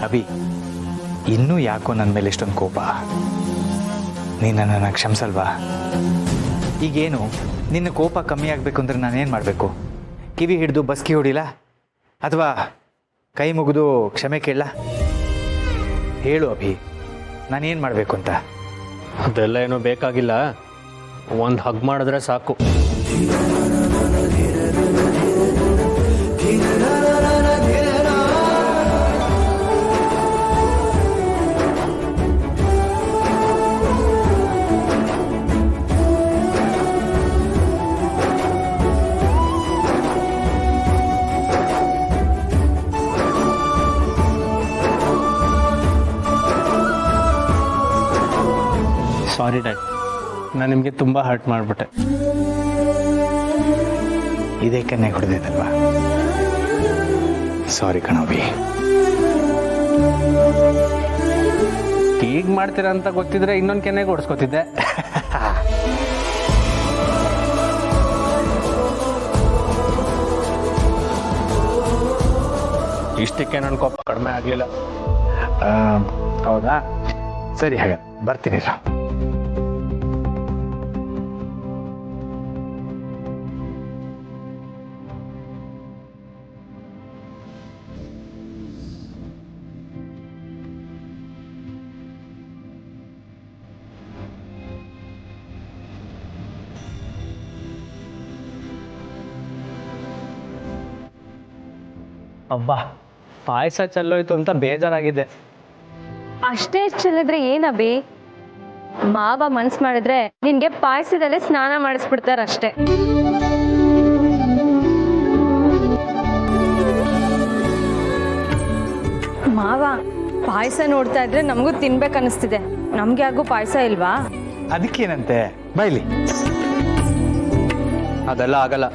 ಅಭಿ, ಇನ್ನೂ ಯಾಕೋ ನನ್ನ ಮೇಲೆ ಇಷ್ಟೊಂದು ಕೋಪ? ನೀನು ನನ್ನನ್ನು ಕ್ಷಮಿಸಲ್ವಾ? ಈಗೇನು ನಿನ್ನ ಕೋಪ ಕಮ್ಮಿ ಆಗಬೇಕು ಅಂದರೆ ನಾನೇನು ಮಾಡಬೇಕು? ಕಿವಿ ಹಿಡಿದು ಬಸ್ಕಿ ಹೊಡಿಲ್ಲ ಅಥವಾ ಕೈ ಮುಗಿದು ಕ್ಷಮೆ ಕೇಳಲ್ಲ? ಹೇಳು ಅಭಿ, ನಾನೇನು ಮಾಡಬೇಕು ಅಂತ? ಅದೆಲ್ಲ ಏನೂ ಬೇಕಾಗಿಲ್ಲ, ಒಂದು ಹಗ್ ಮಾಡಿದ್ರೆ ಸಾಕು. ಸಾರಿ ಡ್ಯಾಡ್, ನಾನು ನಿಮಗೆ ತುಂಬ ಹರ್ಟ್ ಮಾಡಿಬಿಟ್ಟೆ. ಇದೇ ಕನ್ನೆ ಹೊಡೆದಿದ್ದಲ್ವಾ? ಸಾರಿ ಕಣೋಬಿ. ಈಗ ಮಾಡ್ತೀರಾ ಅಂತ ಗೊತ್ತಿದ್ರೆ ಇನ್ನೊಂದು ಕೆನ್ನೆಗೆ ಓಡಿಸ್ಕೊತಿದ್ದೆ. ಇಷ್ಟಕ್ಕೆ ನನ್ನ ಕೋಪ ಕಡಿಮೆ ಆಗಲಿಲ್ಲ. ಹೌದಾ? ಸರಿ, ಹಾಗೆ ಬರ್ತೀನಿ ಸರ್. ಅಬ್ಬಾ, ಪಾಯಸ ಚೆಲ್ಲೋಯ್ತು ಅಂತ ಬೇಜಾರಾಗಿದೆ. ಅಷ್ಟೇ ಚೆಲ್ಲಿದ್ರೆ ಏನಬಿ? ಮಾವ ಮನ್ಸು ಮಾಡಿದ್ರೆ ನಿನ್ಗೆ ಪಾಯಸದಲ್ಲೇ ಸ್ನಾನ ಮಾಡಿಸ್ಬಿಡ್ತಾರಷ್ಟೇ. ಮಾವ, ಪಾಯಸ ನೋಡ್ತಾ ಇದ್ರೆ ನಮಗೂ ತಿನ್ಬೇಕನ್ನಿಸ್ತಿದೆ. ನಮ್ಗೆ ಯಾರಿಗೂ ಪಾಯಸ ಇಲ್ವಾ? ಅದಕ್ಕೇನಂತೆ, ಬೈಲಿ. ಅದೆಲ್ಲ ಆಗಲ್ಲ,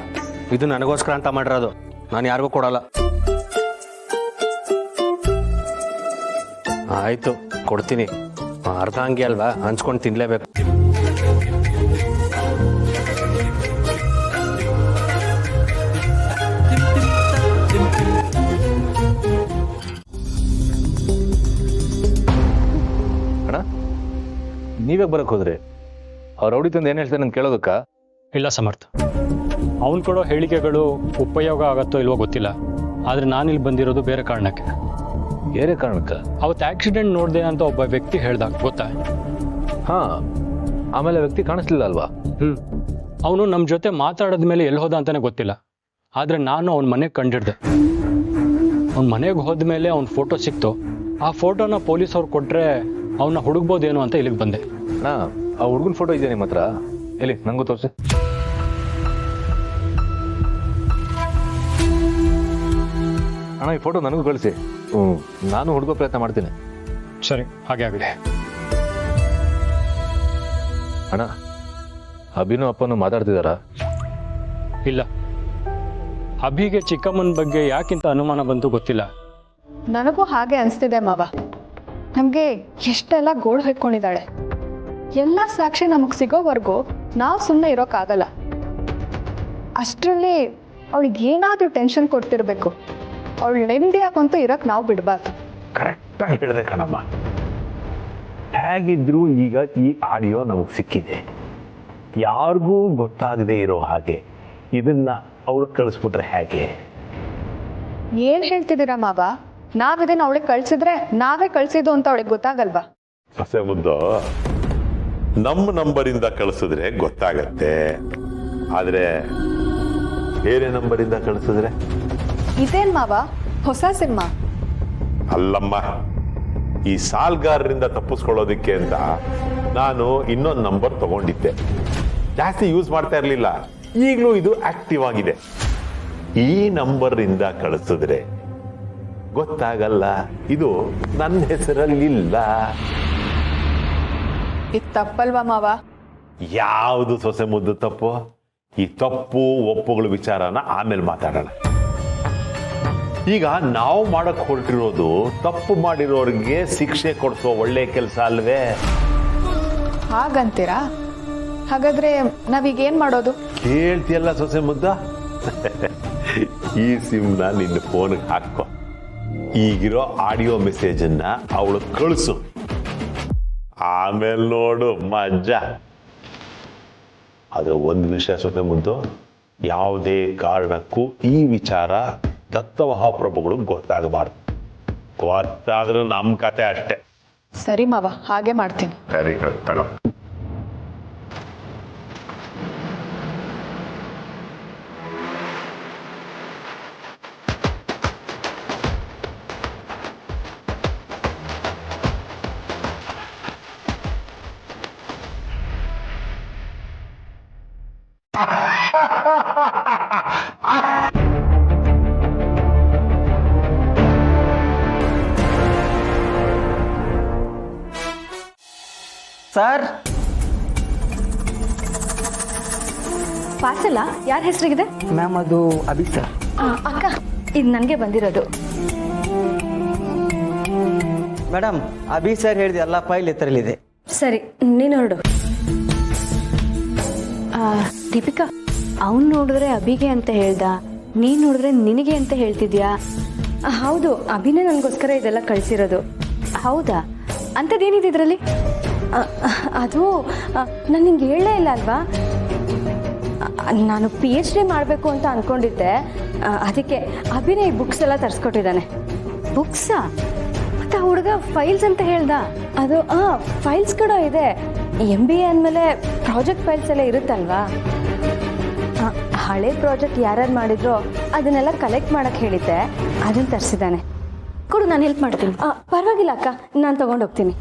ಇದು ನನಗೋಸ್ಕರ ಅಂತ ಮಾಡಿರೋದು, ನಾನು ಯಾರಿಗೂ ಕೊಡಲ್ಲ. ಆಯ್ತು, ಕೊಡ್ತೀನಿ. ಅರ್ಧ ಅಂಗಿ ಅಲ್ವಾ, ಹಂಚ್ಕೊಂಡು ತಿನ್ಲೇಬೇಕು. ಅಣ್ಣ, ನೀವೇ ಬರಕ್ ಹೋದ್ರಿ? ಅವ್ರು ರೌಡಿ ತಂದು ಏನು ಹೇಳ್ತಾರೆ ಅಂತ ಕೇಳೋದಕ್ಕ? ಇಲ್ಲ ಸಮರ್ಥ, ಅವನು ಕೊಡೋ ಹೇಳಿಕೆಗಳು ಉಪಯೋಗ ಆಗತ್ತೋ ಇಲ್ವೋ ಗೊತ್ತಿಲ್ಲ, ಆದರೆ ನಾನಿಲ್ಲಿ ಬಂದಿರೋದು ಬೇರೆ ಕಾರಣಕ್ಕೆ. ಬೇರೆ ಕಾರಣಕ್ಕ? ಅವತ್ತು ಆಕ್ಸಿಡೆಂಟ್ ನೋಡಿದೆ ಅಂತ ಒಬ್ಬ ವ್ಯಕ್ತಿ ಹೇಳ್ದ, ಗೊತ್ತಾ? ಹಾ, ಆಮೇಲೆ ವ್ಯಕ್ತಿ ಕಾಣಿಸ್ಲಿಲ್ಲ ಅಲ್ವಾ? ಅವನು ನಮ್ಮ ಜೊತೆ ಮಾತಾಡೋದ ಮೇಲೆ ಎಲ್ಲಿ ಹೋದ ಅಂತಾನೆ ಗೊತ್ತಿಲ್ಲ, ಆದರೆ ನಾನು ಅವನ ಮನೆಗೆ ಕಂಡಿಡ್ದೆ. ಅವ್ನ ಮನೆಗೆ ಹೋದ್ಮೇಲೆ ಅವ್ನ ಫೋಟೋ ಸಿಕ್ತು. ಆ ಫೋಟೋನ ಪೊಲೀಸವ್ರು ಕೊಟ್ಟರೆ ಅವನ್ನ ಹುಡುಕ್ಬೋದೇನೋ ಅಂತ ಇಲ್ಲಿಗೆ ಬಂದೆ. ಅಣ್ಣ, ಆ ಹುಡುಗನ ಫೋಟೋ ಇದೆಯಾ ನಿಮ್ಮ ಹತ್ರ? ಎಲ್ಲಿ, ನಂಗೂ ತೋರಿಸಿ. ಅಣ್ಣ, ಈ ಫೋಟೋ ನನಗೂ ಕಳಿಸಿ. ನಾನು ಹುಡುಗೋ ಪ್ರಯತ್ನ ಮಾಡ್ತೀನಿ. ಸರಿ, ಹಾಗೆ ಆಗಲಿ. ಅಣ್ಣ, ಅಭಿನೂ ಅಪ್ಪನೂ ಮಾತಾಡ್ತಿದ್ದಾರಾ? ಇಲ್ಲ, ಅಭಿಗೆ ಚಿಕ್ಕಮ್ಮನ ಬಗ್ಗೆ ಯಾಕಿಂತ ಅನುಮಾನ ಬಂತು ಗೊತ್ತಿಲ್ಲ. ನನಗೂ ಹಾಗೆ ಅನಿಸ್ತಿದೆ ಮಾವ. ನಮಗೆ ಎಷ್ಟೆಲ್ಲ ಗೋಳು ಹೊಯ್ಕೊಂಡಿದ್ದಾಳೆ. ಎಲ್ಲ ಸಾಕ್ಷಿ ನಮಗೆ ಸಿಗೋವರೆಗೂ ನಾವು ಸುಮ್ಮನೆ ಇರೋಕ್ಕಾಗಲ್ಲ. ಅಷ್ಟರಲ್ಲಿ ಅವಳಿಗೆ ಏನಾದರೂ ಟೆನ್ಷನ್ ಕೊಡ್ತಿರ್ಬೇಕು. ಅವಳು ನೆಮ್ಮದಿಯಾಗಂತೂ ಇರೋಕ್ಕೆ ನಾವು ಬಿಡಬಾರ್ದು. ಕರೆಕ್ಟಾಗಿ ಹೇಳಿದೆ ಕಣಮ್ಮ. ಹೇಗಿದ್ರು ಈಗ ಈ ಆಡಿಯೋ ನಮಗೆ ಸಿಕ್ಕಿದೆ. ಯಾರಿಗೂ ಗೊತ್ತಾಗದೇ ಇರೋ ಹಾಗೆ ಇದನ್ನ ಅವ್ರು ಕಳಿಸ್ಬಿಟ್ರೆ ಹೇಗೆ? ಏನು ಹೇಳ್ತಿದ್ದೀರಾ ಮಾವ? ನಾವಿದನ್ನ ಅವಳಿಗೆ ಕಳ್ಸಿದ್ರೆ ನಾವೇ ಕಳ್ಸಿದ್ದು ಅಂತ ಅವಳಿಗೆ ಗೊತ್ತಾಗಲ್ವಾ? ಸೊಸೆ ಮುದ್ದು, ನಮ್ಮ ನಂಬರಿಂದ ಕಳಿಸಿದ್ರೆ ಗೊತ್ತಾಗತ್ತೆ, ಆದ್ರೆ ಬೇರೆ ನಂಬರಿಂದ ಕಳಿಸಿದ್ರೆ? ಇದೇನ್ ಮಾವ, ಹೊಸ ಸಿನಿಮಾ? ಅಲ್ಲಮ್ಮ, ಈ ಸಾಲ್ಗಾರರಿಂದ ತಪ್ಪಿಸ್ಕೊಳ್ಳೋದಿಕ್ಕೆ ಅಂತ ನಾನು ಇನ್ನೊಂದು ನಂಬರ್ ತಗೊಂಡಿದ್ದೆ. ಜಾಸ್ತಿ ಯೂಸ್ ಮಾಡ್ತಾ ಇರಲಿಲ್ಲ, ಈಗಲೂ ಇದು ಆಕ್ಟಿವ್ ಆಗಿದೆ. ಈ ನಂಬರ್ ಇಂದ ಕಳಿಸಿದ್ರೆ ಗೊತ್ತಾಗಲ್ಲ, ಇದು ನನ್ನ ಹೆಸರಲ್ಲಿಲ್ಲ. ಇದು ತಪ್ಪಲ್ವಾ ಮಾವ? ಯಾವುದು ಸೊಸೆ ಮುದ್ದು ತಪ್ಪು? ಈ ತಪ್ಪು ಒಪ್ಪುಗಳ ವಿಚಾರನ ಆಮೇಲೆ ಮಾತಾಡೋಣ. ಈಗ ನಾವು ಮಾಡಕ್ ಹೊರಟಿರೋದು ತಪ್ಪು ಮಾಡಿರೋರಿಗೆ ಶಿಕ್ಷೆ ಕೊಡಿಸೋ ಒಳ್ಳೆ ಕೆಲಸ ಅಲ್ವೇ? ಹಾಗಂತೀರಾ? ಹಾಗಾದ್ರೆ ನಾವೀಗ ಏನ್ ಮಾಡೋದು? ಕೇಳ್ತಿಯಲ್ಲ ಸೊಸೆ ಮುದ್ದ, ಈ ಸಿಮ್ನ ನಿನ್ನ ಫೋನ್ಗೆ ಹಾಕೋ. ಈಗಿರೋ ಆಡಿಯೋ ಮೆಸೇಜನ್ನ ಅವಳು ಕಳಿಸು, ಆಮೇಲೆ ನೋಡು ಮಜಾ. ಆದರೆ ಒಂದು ವಿಷಯ ಸೊತೆ ಮುದ್ದು, ಯಾವುದೇ ಕಾರಣಕ್ಕೂ ಈ ವಿಚಾರ ದತ್ತ ಮಹಾಪ್ರಭುಗಳು ಗೊತ್ತಾಗಬಾರ್ದು. ಗೊತ್ತಾದ್ರೂ ನಮ್ಮ ಕತೆ ಅಷ್ಟೇ. ಸರಿ ಮಾವ, ಹಾಗೆ ಮಾಡ್ತೀನಿ. ಸರಿ ತಗೋ. ಸರ್, ಪಾರ್ಸಲ್ಲ ಯಾರ ಹೆಸರಿಗಿದೆ? ಮ್ಯಾಮ್ ಅದು ಅಭಿ ಸರ್. ಅಕ್ಕ, ಇದು ನನಗೆ ಬಂದಿರೋದು. ಮೇಡಮ್, ಅಭಿ ಸರ್ ಹೇಳಿದ ಎಲ್ಲ ಫೈಲ್ ಇದರಲ್ಲಿದೆ. ಸರಿ, ನೀನು ಹೊರಡು. ದೀಪಿಕಾ, ಅವ್ನು ನೋಡಿದ್ರೆ ಅಭಿಗೆ ಅಂತ ಹೇಳ್ದ, ನೀನು ನೋಡಿದ್ರೆ ನಿನಗೆ ಅಂತ ಹೇಳ್ತಿದ್ಯಾ? ಹೌದು, ಅಭಿನೇ ನನಗೋಸ್ಕರ ಇದೆಲ್ಲ ಕಳಿಸಿರೋದು. ಹೌದಾ? ಅಂಥದ್ದೇನಿದೆ ಇದರಲ್ಲಿ? ಅದು ನಾನು ನಿಂಗೆ ಹೇಳಲೇ ಇಲ್ಲ ಅಲ್ವಾ? ನಾನು PhD ಮಾಡಬೇಕು ಅಂತ ಅಂದ್ಕೊಂಡಿದ್ದೆ. ಅದಕ್ಕೆ ಅಭಿನೇ ಈ ಬುಕ್ಸ್ ಎಲ್ಲ ತರಿಸ್ಕೊಟ್ಟಿದ್ದಾನೆ. ಬುಕ್ಸಾ? ಮತ್ತು ಆ ಹುಡುಗ ಫೈಲ್ಸ್ ಅಂತ ಹೇಳ್ದ. ಅದು ಫೈಲ್ಸ್ ಕೂಡ ಇದೆ. MBA ಅಂದಮೇಲೆ ಪ್ರಾಜೆಕ್ಟ್ ಫೈಲ್ಸ್ ಎಲ್ಲ ಇರುತ್ತಲ್ವಾ? ಹಳೆ ಪ್ರಾಜೆಕ್ಟ್ ಯಾರ್ಯಾರು ಮಾಡಿದ್ರೋ ಅದನ್ನೆಲ್ಲ ಕಲೆಕ್ಟ್ ಮಾಡೋಕ್ಕೆ ಹೇಳಿದ್ದೆ, ಅದನ್ನು ತರಿಸಿದ್ದಾನೆ. ಕೊಡು, ನಾನು ಹೆಲ್ಪ್ ಮಾಡ್ತೀನಿ. ಪರವಾಗಿಲ್ಲ ಅಕ್ಕ, ನಾನು ತೊಗೊಂಡು ಹೋಗ್ತೀನಿ.